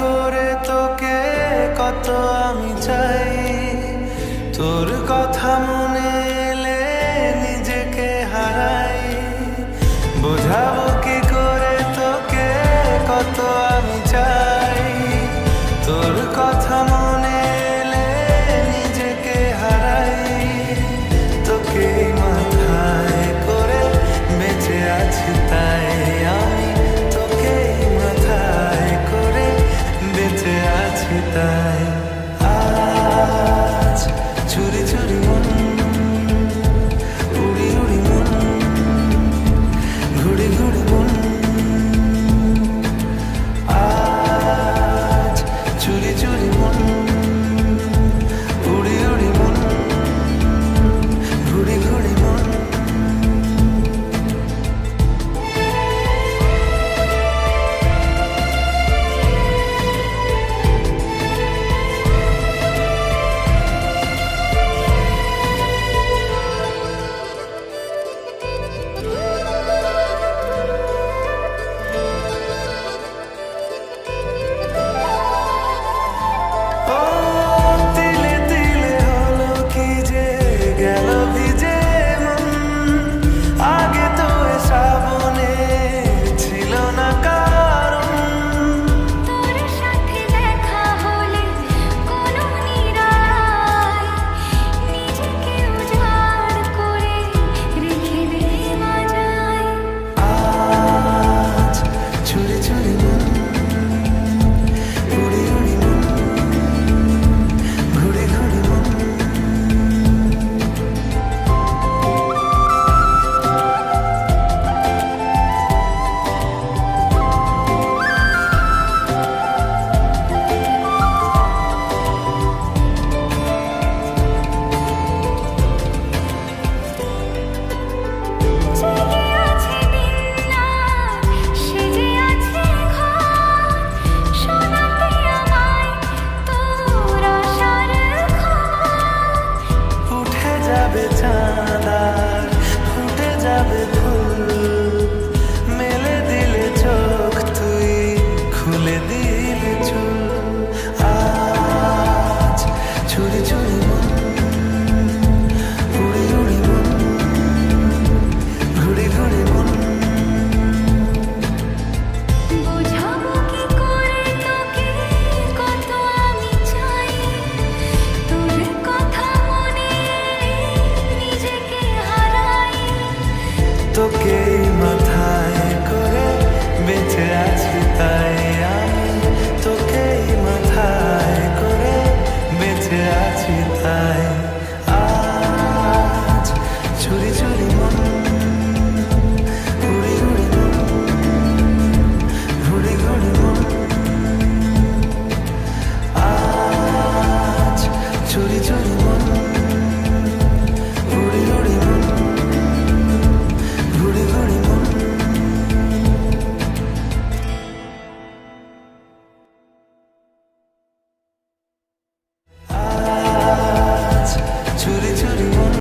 করে তোকে কত আমি চাই, তোর কথা মনে এলে নিজেকে হারাই। বোঝাবো কি করে তোকে কত আমি চাই, তোর কথা মনে এলে নিজেকে হারাই। তোকে মাথায় করে বেঁচে আছি তাই আমি, তোকে মাথায় করে বেঁচে আছি তাই। আজ চুরি চুরি মন, উড়ি উড়ি মন, ঘুড়ি ঘুড়ি মন। আজ চুরি চুরি মন, উড়ি উড়ি মন, ঘুড়ি ঘুড়ি মন। ও তিলে তিলে হলো কি যে গেল ভিজে মন, আগে তো এ শ্রাবণে ছিল না কারণ। তোর সাথে দেখা হলে কোনো নিরালায় নিজেকে উজাড় করে রেখে দেই মাজায়। আজ চুরি চুরি মন, উড়ি উড়ি মন, ঘুড়ি ঘুড়ি মন। জেগে আছে দিন রাত, সেজে আছে ঘর, শোনাতে আমায় তোর আশার খবর। উঠে যাবে চাঁদ আর ফুটে যাবে ফুল,